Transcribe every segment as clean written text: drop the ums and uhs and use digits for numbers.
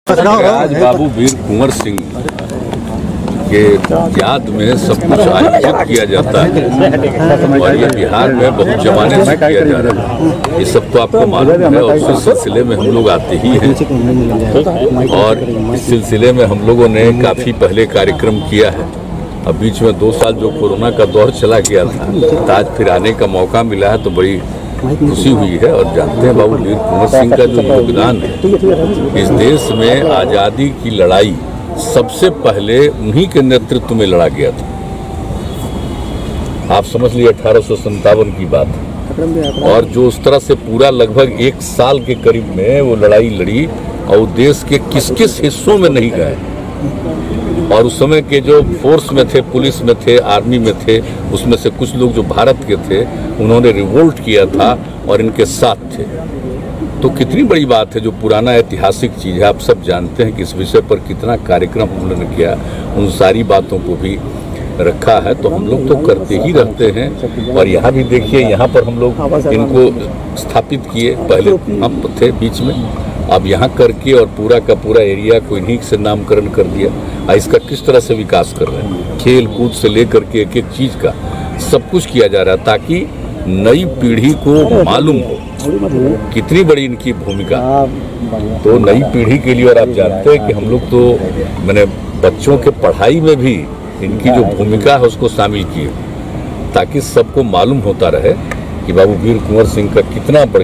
आज बाबू वीर कुंवर सिंह के याद में सब कुछ आयोजित किया जाता है और ये बिहार में बहुत जमाने से किया जा रहा है। ये सब तो आपको मालूम है और इस सिलसिले में हम लोग आते ही हैं और इस सिलसिले में हम लोगों ने काफ़ी पहले कार्यक्रम किया है। अब बीच में 2 साल जो कोरोना का दौर चला गया था तो आज फिर आने का मौका मिला है तो बड़ी खुशी हुई है। और जानते हैं बाबू वीर कुंवर सिंह का जो योगदान है इस देश में आज़ादी की लड़ाई सबसे पहले उन्हीं के नेतृत्व में लड़ा गया था। आप समझ लीजिए 1857 की बात और जो उस तरह से पूरा लगभग 1 साल के करीब में वो लड़ाई लड़ी और देश के किस किस हिस्सों में नहीं गए और उस समय के जो फोर्स में थे, पुलिस में थे, आर्मी में थे, उसमें से कुछ लोग जो भारत के थे उन्होंने रिवोल्ट किया था और इनके साथ थे। तो कितनी बड़ी बात है, जो पुराना ऐतिहासिक चीज़ है। आप सब जानते हैं कि इस विषय पर कितना कार्यक्रम हम लोगों ने किया, उन सारी बातों को भी रखा है। तो हम लोग तो करते ही रहते हैं और यहाँ भी देखिए, यहाँ पर हम लोग इनको स्थापित किए। पहले हम थे बीच में, अब यहाँ करके और पूरा का पूरा एरिया को इन्हीं से नामकरण कर दिया। इसका किस तरह से विकास कर रहे हैं, खेल कूद से लेकर के एक एक चीज़ का सब कुछ किया जा रहा है ताकि नई पीढ़ी को मालूम हो कितनी बड़ी इनकी भूमिका। तो नई पीढ़ी के लिए, और आप जानते हैं कि हम लोग तो मैंने बच्चों के पढ़ाई में भी इनकी जो भूमिका है उसको शामिल किए ताकि सबको मालूम होता रहे कि बाबू वीर कुंवर सिंह का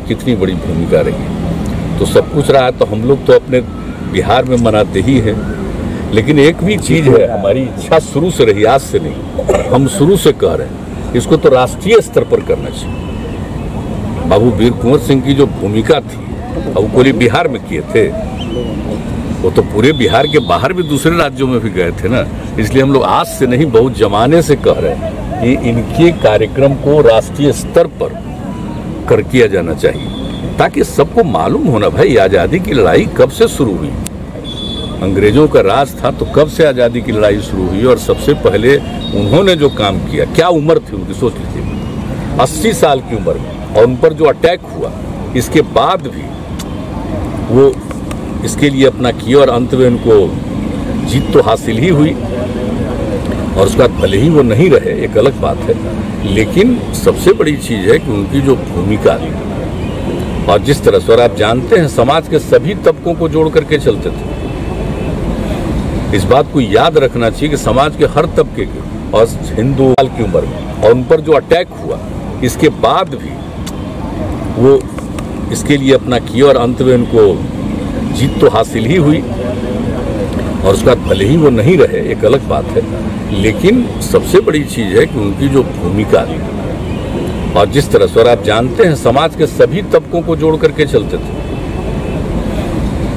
कितनी बड़ी भूमिका रही। तो सब कुछ रहा है तो हम लोग तो अपने बिहार में मनाते ही हैं। लेकिन एक भी चीज़ है, हमारी इच्छा शुरू से रही, आज से नहीं, हम शुरू से कह रहे हैं इसको तो राष्ट्रीय स्तर पर करना चाहिए। बाबू वीर कुंवर सिंह की जो भूमिका थी वो कोई बिहार में किए थे, वो तो पूरे बिहार के बाहर भी दूसरे राज्यों में भी गए थे ना। इसलिए हम लोग आज से नहीं, बहुत जमाने से कह रहे हैं कि इनके कार्यक्रम को राष्ट्रीय स्तर पर किया जाना चाहिए ताकि सबको मालूम होना भाई आज़ादी की लड़ाई कब से शुरू हुई। अंग्रेजों का राज था तो कब से आज़ादी की लड़ाई शुरू हुई और सबसे पहले उन्होंने जो काम किया, क्या उम्र थी उनकी, सोच लीजिए 80 साल की उम्र में, और उन पर जो अटैक हुआ इसके बाद भी वो इसके लिए अपना किया और अंत में उनको जीत तो हासिल ही हुई। और उसके बाद भले ही वो नहीं रहे, एक अलग बात है, लेकिन सबसे बड़ी चीज़ है कि उनकी जो भूमिका और जिस तरह से, और आप जानते हैं समाज के सभी तबकों को जोड़ करके चलते थे। इस बात को याद रखना चाहिए कि समाज के हर तबके के, और हिंदू साल की उम्र में, और उन पर जो अटैक हुआ इसके बाद भी वो इसके लिए अपना किया और अंत में उनको जीत तो हासिल ही हुई। और उसके बाद भले ही वो नहीं रहे, एक अलग बात है, लेकिन सबसे बड़ी चीज़ है कि उनकी जो भूमिका और जिस तरह से, और आप जानते हैं समाज के सभी तबकों को जोड़ करके चलते थे।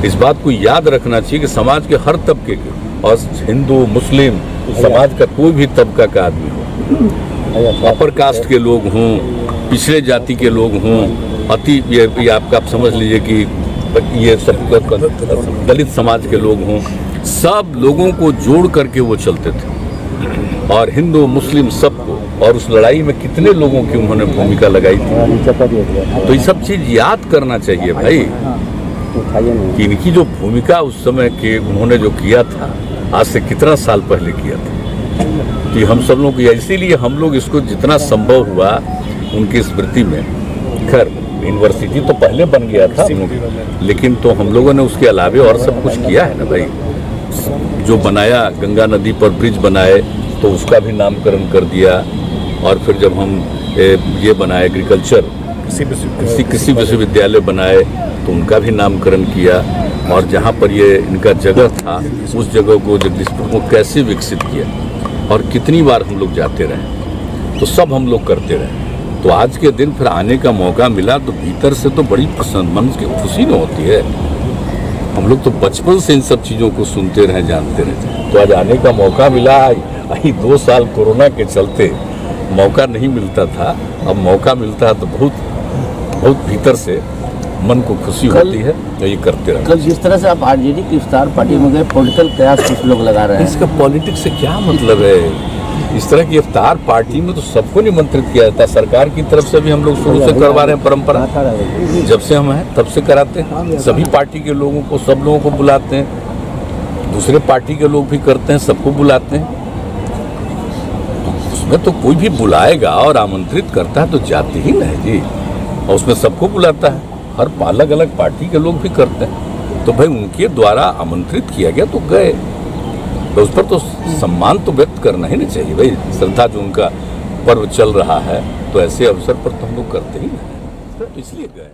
इस बात को याद रखना चाहिए कि समाज के हर तबके के, और हिंदू मुस्लिम, समाज का कोई भी तबका का आदमी हो, अपर कास्ट के लोग हों, पिछड़े जाति के लोग हों, ये आपका आप समझ लीजिए कि ये सब दलित समाज के लोग हों, सब लोगों को जोड़ करके वो चलते थे और हिंदू मुस्लिम सबको। और उस लड़ाई में कितने लोगों की उन्होंने भूमिका लगाई थी। तो ये सब चीज़ याद करना चाहिए भाई कि इनकी जो भूमिका उस समय के उन्होंने जो किया था, आज से कितना साल पहले किया था। तो हम सब लोग, इसीलिए हम लोग इसको जितना संभव हुआ उनकी स्मृति में, खैर यूनिवर्सिटी तो पहले बन गया था लेकिन तो हम लोगों ने उसके अलावे और सब कुछ किया है ना भाई। जो बनाया, गंगा नदी पर ब्रिज बनाए तो उसका भी नामकरण कर दिया। और फिर जब हम ये बनाए एग्रीकल्चर कृषि विश्वविद्यालय बनाए तो उनका भी नामकरण किया। और जहाँ पर ये इनका जगह था उस जगह को, जगदीशपुर को कैसे विकसित किया और कितनी बार हम लोग जाते रहे, तो सब हम लोग करते रहे। तो आज के दिन फिर आने का मौका मिला तो भीतर से तो बड़ी मन की खुशी न होती है। हम लोग तो बचपन से इन सब चीज़ों को सुनते रहे, जानते रहे, तो आज आने का मौका मिला। 2 साल कोरोना के चलते मौका नहीं मिलता था, अब मौका मिलता है तो बहुत भीतर से मन को खुशी होती है तो ये करते रहे। कल जिस तरह से आप आरजेडी की इफ्तार पार्टी में गए, पॉलिटिकल प्रयास कुछ लोग लगा रहे हैं, इसका पॉलिटिक्स से क्या मतलब है? इस तरह की इफ्तार पार्टी में तो सबको निमंत्रित किया जाता है। सरकार की तरफ से भी हम लोग शुरू से करवा रहे हैं, परंपरा जब से हम हैं तब से कराते हैं। सभी पार्टी के लोगों को, सब लोगों को बुलाते हैं, दूसरे पार्टी के लोग भी करते हैं, सबको बुलाते हैं। उसमें तो कोई भी बुलाएगा और आमंत्रित करता है तो जाते ही नहीं जी, और उसमें सबको बुलाता है। हर अलग अलग पार्टी के लोग भी करते हैं, तो भाई उनके द्वारा आमंत्रित किया गया तो गए, तो उस पर तो सम्मान तो व्यक्त करना ही नहीं चाहिए भाई। श्रद्धा जो उनका पर्व चल रहा है तो ऐसे अवसर पर तो हम लोग करते ही नहीं, तो इसलिए गए।